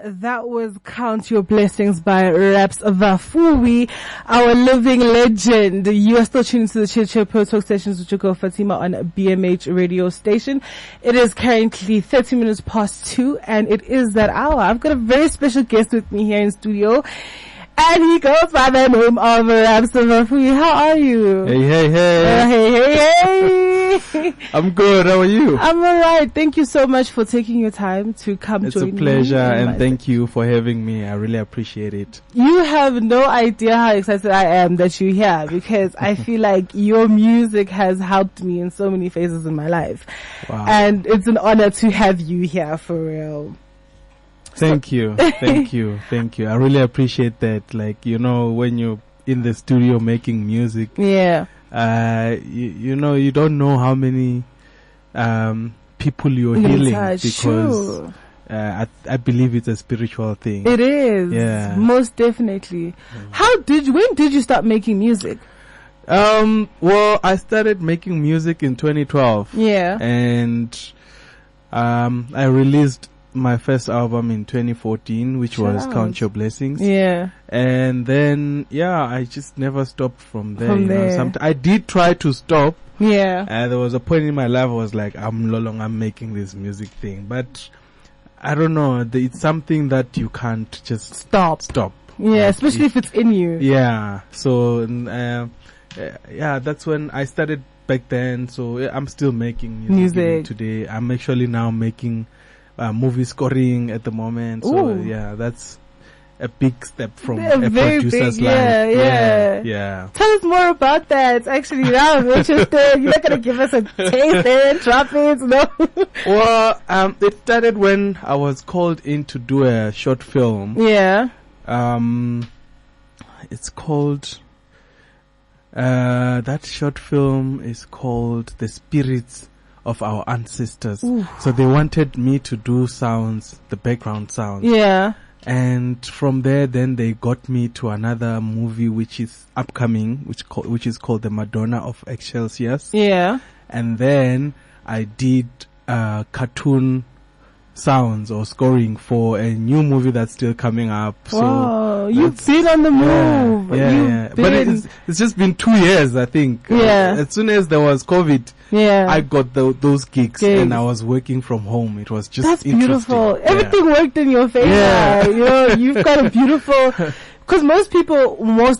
That was Count Your Blessings by Rabs Vhafuwi, our living legend. You are still tuning to the Chit Chat Pro Talk Sessions with your girl Fatima on BMH radio station. It is currently 30 minutes past 2 and it is that hour. I've got a very special guest with me here in studio. And he goes by the name of Rabs Vhafuwi. How are you? Hey. I'm good. How are you? I'm alright. Thank you so much for taking your time to come join me. It's a pleasure and thank you for having me. I really appreciate it. You have no idea how excited I am that you're here because I feel like your music has helped me in so many phases in my life. Wow. And it's an honor to have you here for real. Thank you. I really appreciate that. Like, you know, when you're in the studio making music, yeah. You know, you don't know how many people you're healing because I believe it's a spiritual thing. It is. Yeah. Most definitely. When did you start making music? Well, I started making music in 2012. Yeah. And I released my first album in 2014, which was Count Your Blessings. Yeah. And then, I just never stopped from there. I did try to stop. Yeah. There was a point in my life I was like, I'm no longer making this music thing. But I don't know. It's something that you can't just stop. Yeah, like especially if it's in you. Yeah. So, that's when I started back then. So I'm still making music today. I'm actually now making movie scoring at the moment. So that's a big step from a producer's life. Yeah. Tell us more about that. Actually, now I'm interested. You're not gonna give us a taste and drop it, no? Well, it started when I was called in to do a short film. Yeah. It's called that short film is called The Spirits of Our Ancestors. Ooh. So they wanted me to do sounds, the background sounds. Yeah. And from there, then they got me to another movie which is upcoming, which is called The Madonna of Excelsior. Yeah. And then I did cartoon sounds or scoring for a new movie that's still coming up. Wow, you've been on the move. Yeah. But it's just been 2 years, I think. Yeah. As soon as there was COVID, I got those gigs and I was working from home. It was just beautiful. Everything worked in your favor. Yeah. You know, you've got a beautiful. Because most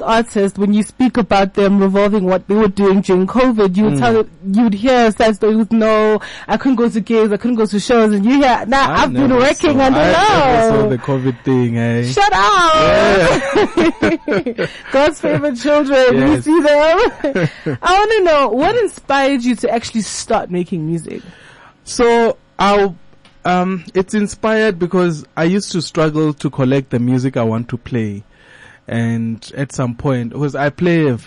artists, when you speak about them revolving what they were doing during COVID, you'd hear sad stories. No, I couldn't go to gigs, I couldn't go to shows, and you hear, I've been working on the low. I never saw the COVID thing, eh? Shut up! Yeah. God's favorite children, you see them? I want to know, what inspired you to actually start making music? So, it's inspired because I used to struggle to collect the music I want to play. And at some point, because I play it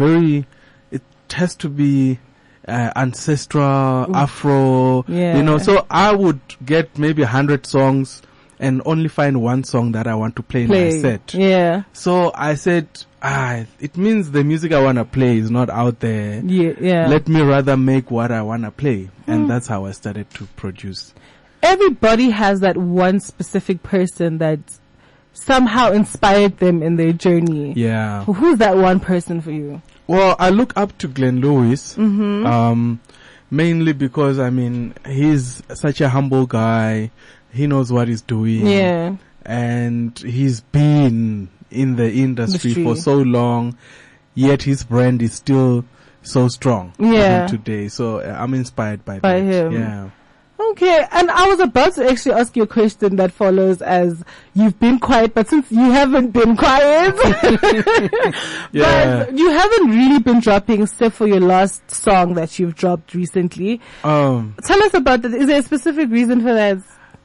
has to be ancestral, Afro, you know, so I would get maybe 100 songs and only find one song that I want to play in my set. Yeah. So I said, it means the music I want to play is not out there. Yeah. Let me rather make what I want to play. And that's how I started to produce. Everybody has that one specific person that somehow inspired them in their journey. Yeah. Who's that one person for you? Well, I look up to Glenn Lewis, mainly because, I mean, he's such a humble guy. He knows what he's doing. Yeah. And he's been in the industry for so long, yet his brand is still so strong today. So I'm inspired by him. Yeah. Okay, and I was about to actually ask you a question that follows as you've been quiet, but since you haven't been quiet, but you haven't really been dropping except for your last song that you've dropped recently. Tell us about that. Is there a specific reason for that?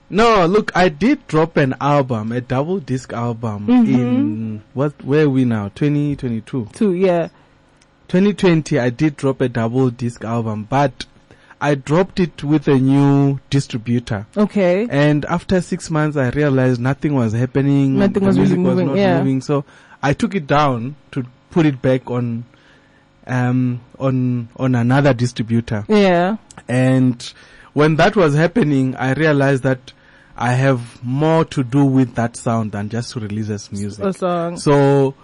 No, look, I did drop an album, a double disc album in, where are we now? 2022? 2020, I did drop a double disc album, but I dropped it with a new distributor. Okay. And after 6 months, I realized nothing was happening. Nothing was really moving. Moving. So I took it down to put it back on another distributor. Yeah. And when that was happening, I realized that I have more to do with that sound than just to release as music. A song. So,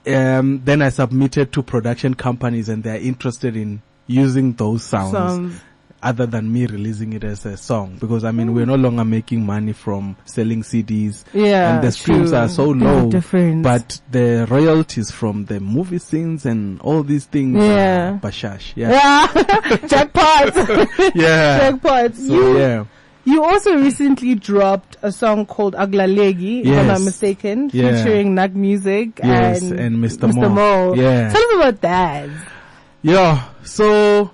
then I submitted to production companies and they're interested in using those sounds other than me releasing it as a song, because I mean, we're no longer making money from selling CDs. Yeah. And the streams true. are so low. Different. But the royalties from the movie scenes and all these things are bashash. Yeah. Jackpots. Yeah. Jackpots. So, You also recently dropped a song called Akulaleki, if I'm not mistaken, featuring Nag Music and Mr. Mo. Yeah. Tell us about that. Yeah. So,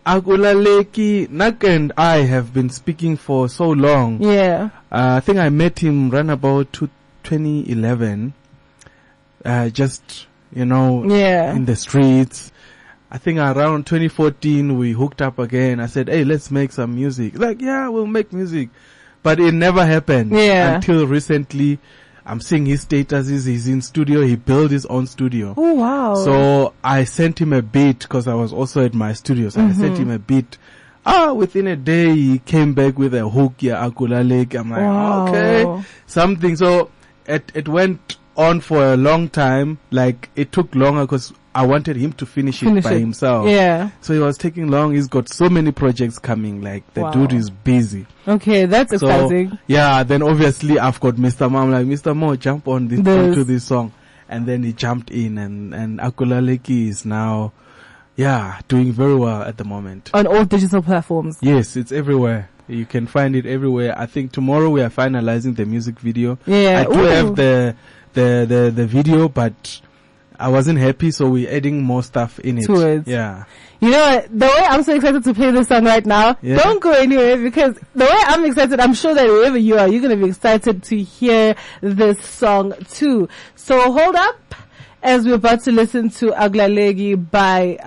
Akulaleki, Nag and I have been speaking for so long. Yeah. I think I met him around about 2011. Just, in the streets. I think around 2014 we hooked up again. I said, hey, let's make some music. Like, yeah, we'll make music. But it never happened. Yeah. Until recently, I'm seeing his statuses. He's in studio. He built his own studio. Oh, wow. So I sent him a beat because I was also at my studio. So I sent him a beat. Within a day he came back with a hook, Akulaleki. I'm like, okay, something. So it went on for a long time. Like, it took longer because I wanted him to finish it by himself. Yeah. So it was taking long. He's got so many projects coming. Like, the dude is busy. Okay, that's exciting. Yeah, then obviously I've got Mr. Mo. I'm like, Mr. Mo, jump on this to this song. And then he jumped in, and Akulaleki is now, doing very well at the moment. On all digital platforms. Yes, it's everywhere. You can find it everywhere. I think tomorrow we are finalizing the music video. Yeah. I do have the video, but I wasn't happy, so we're adding more stuff in it. Yeah. You know what? The way I'm so excited to play this song right now, don't go anywhere, because the way I'm excited, I'm sure that wherever you are, you're going to be excited to hear this song too. So hold up as we're about to listen to Akulaleki by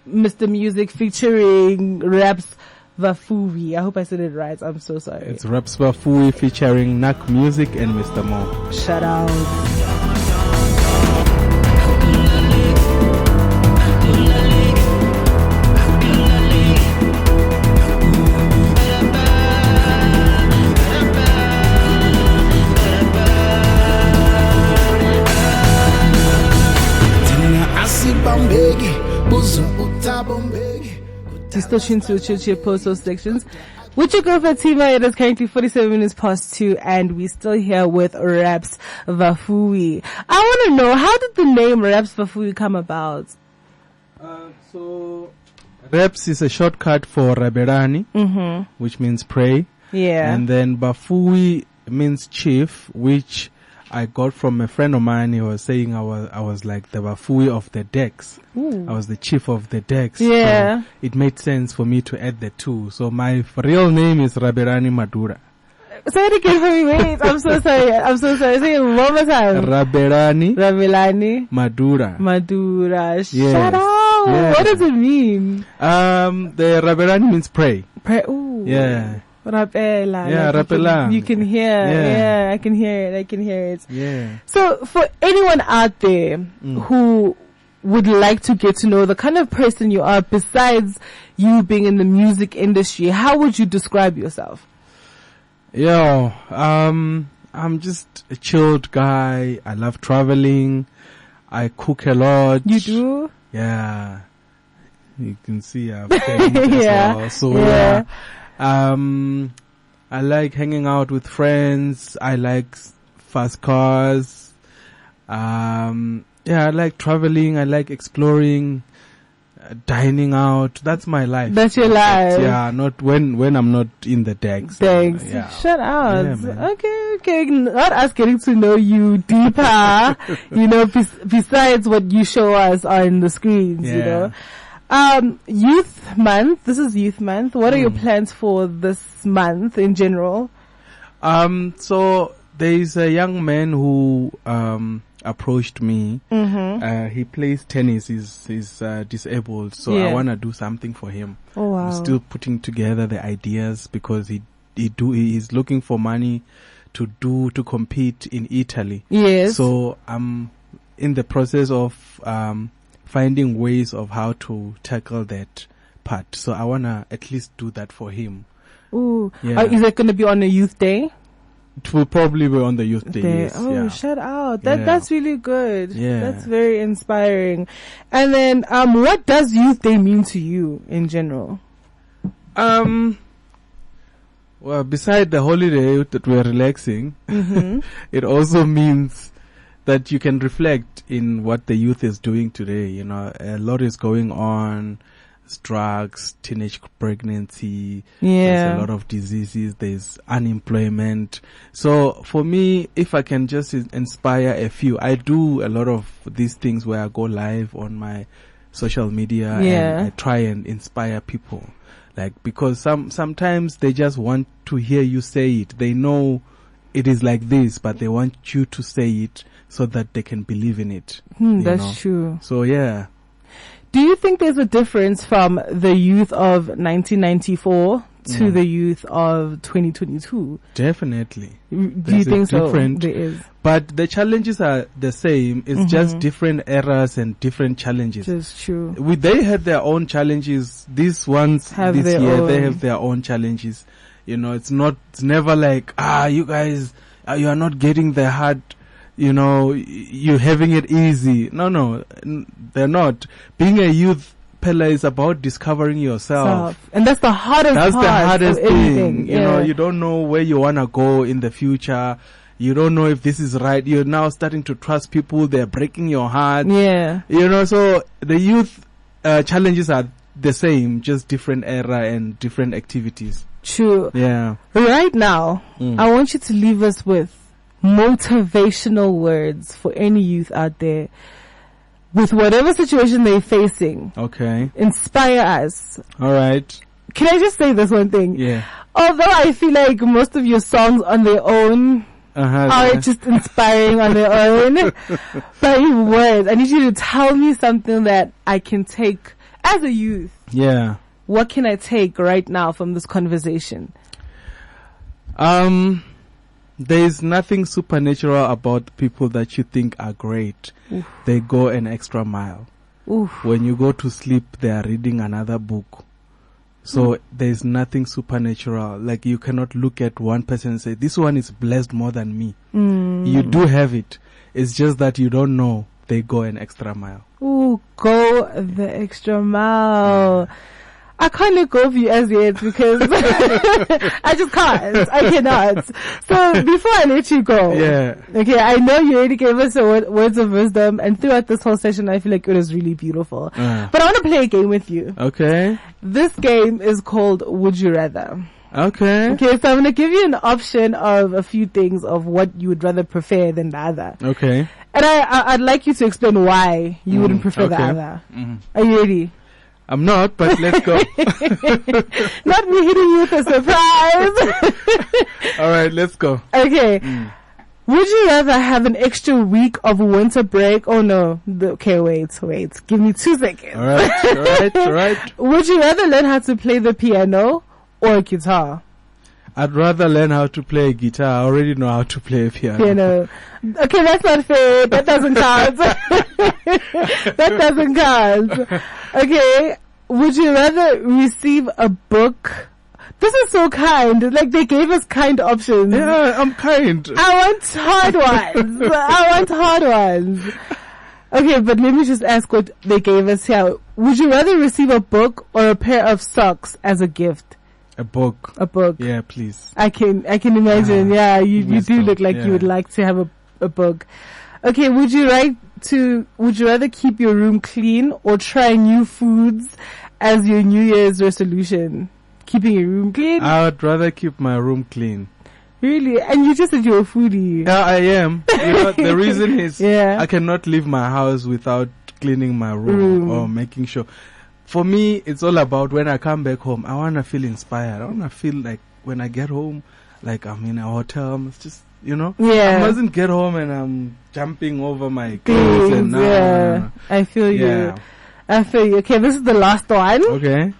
Mr. Music featuring Rabs Vhafuwi. I hope I said it right. I'm so sorry. It's Rabs Vhafuwi featuring Nag Music and Mr. Mo. Shout out. You're still tuned to Churchill Postal Sections. With your girl Fatima, it is currently 47 minutes past 2, and we're still here with Rabs Vhafuwi. I want to know, how did the name Rabs Vhafuwi come about? So, Rabs is a shortcut for Raberani, which means pray. Yeah. And then Vhafuwi means chief, which I got from a friend of mine. He was saying I was like the Vhafuwi of the decks. Ooh. I was the chief of the decks. Yeah. So it made sense for me to add the two. So my real name is Raberani Madura. Say it again for me, wait. I'm so sorry. Say it one more time. Raberani Madura. Yes. Shout out. Yeah. What does it mean? The Raberani means pray. Pray. Ooh. Yeah. Rapela. Yeah, like rapela. You can hear. Yeah, I can hear it. Yeah. So for anyone out there who would like to get to know the kind of person you are, besides you being in the music industry, how would you describe yourself? I'm just a chilled guy. I love traveling. I cook a lot. You do? Yeah. You can see I've as well. So I like hanging out with friends. I like fast cars. I like traveling. I like exploring, dining out. That's my life. That's your life. Yeah, not when I'm not in the decks. Yeah. Shut out. Yeah, okay. Not us getting to know you deeper, besides what you show us on the screens, Youth Month. This is Youth Month. What are your plans for this month in general? So there is a young man who approached me. He plays tennis. He's disabled, so I want to do something for him. Oh wow! I'm still putting together the ideas because he's looking for money to compete in Italy. Yes. So I'm in the process of finding ways of how to tackle that part. So I want to at least do that for him. Ooh. Yeah. Is it going to be on a youth day? It will probably be on the youth day. Yes, Oh, yeah. shout out. That's really good. Yeah. That's very inspiring. And then, what does youth day mean to you in general? Well, beside the holiday that we're relaxing, it also means that you can reflect in what the youth is doing today. You know, a lot is going on. Drugs, teenage pregnancy, there's a lot of diseases, there's unemployment. So for me, if I can just inspire a few, I do a lot of these things where I go live on my social media and I try and inspire people. Like, because sometimes they just want to hear you say it. They know it is like this, but they want you to say it so that they can believe in it. That's true. So yeah. Do you think there's a difference from the youth of 1994 to the youth of 2022? Definitely. Do you think so? There is. But the challenges are the same. It's just different eras and different challenges. That's true. They had their own challenges. These ones have this their year, own. they have their own challenges. You know, it's never like, you guys, you are not getting the hard, you know, you're having it easy. No, they're not. Being a youth pillar is about discovering yourself. And that's the hardest part. That's the hardest thing. Yeah. You know, you don't know where you want to go in the future. You don't know if this is right. You're now starting to trust people. They're breaking your heart. Yeah. You know, so the youth challenges are the same, just different era and different activities. True. Yeah. Right now, I want you to leave us with motivational words for any youth out there with whatever situation they're facing. Okay. Inspire us. All right. Can I just say this one thing? Yeah. Although I feel like most of your songs on their own are just inspiring on their own, but in words, I need you to tell me something that I can take as a youth. Yeah. What can I take right now from this conversation? There's nothing supernatural about people that you think are great. Oof. They go an extra mile. Oof. When you go to sleep, they are reading another book. So there's nothing supernatural. Like, you cannot look at one person and say, this one is blessed more than me. You do have it. It's just that you don't know they go an extra mile. Ooh, go the extra mile. I can't let go of you as yet because I just can't. I cannot. So before I let you go, okay, I know you already gave us words of wisdom, and throughout this whole session, I feel like it was really beautiful. But I want to play a game with you. Okay. This game is called Would You Rather. Okay. Okay, so I'm going to give you an option of a few things of what you would rather prefer than the other. Okay. And I'd like you to explain why you wouldn't prefer the other. Are you ready? I'm not, but let's go. Not me hitting you with a surprise. All right, let's go. Okay. Would you rather have an extra week of winter break? Oh no. Okay, wait. Give me 2 seconds. All right. Would you rather learn how to play the piano or guitar? I'd rather learn how to play a guitar. I already know how to play a piano. Okay, that's not fair. That doesn't count. That doesn't count. Okay, would you rather receive a book? This is so kind. Like, they gave us kind options. Yeah, I'm kind. I want hard ones. Okay, but let me just ask what they gave us here. Would you rather receive a book or a pair of socks as a gift? A book. Yeah, please. I can imagine. You do look like you would like to have a book. Okay, would you rather keep your room clean or try new foods as your New Year's resolution? Keeping your room clean? I would rather keep my room clean. Really? And you just said you're a foodie. Yeah, I am. You know, the reason is I cannot leave my house without cleaning my room or making sure. For me, it's all about when I come back home, I want to feel inspired. I want to feel like when I get home, like I'm in a hotel. It's just, you know, I mustn't get home and I'm jumping over my clothes and no. I feel you. Okay, this is the last one. Okay.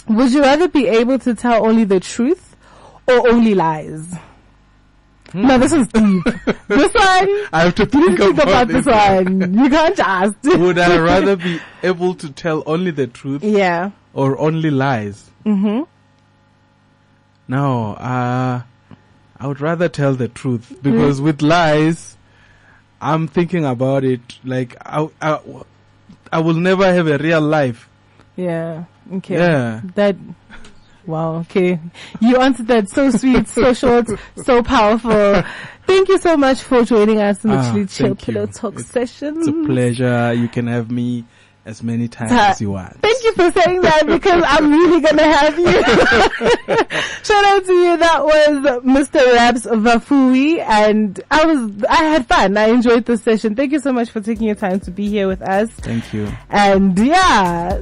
Would you rather be able to tell only the truth or only lies? No, this is deep. This one, I have to think about this one. You can't just. Would I rather be able to tell only the truth? Yeah. Or only lies? No, I would rather tell the truth, because with lies, I'm thinking about it. Like I will never have a real life. Yeah. Okay. Yeah. Wow. Okay. You answered that so sweet, so short, so powerful. Thank you so much for joining us in the Chili Chill Pillow Talk session. It's a pleasure. You can have me as many times as you want. Thank you for saying that, because I'm really gonna have you. Shout out to you. That was Mr. Rabs Vhafuwi, and I had fun. I enjoyed the session. Thank you so much for taking your time to be here with us. Thank you. And yeah.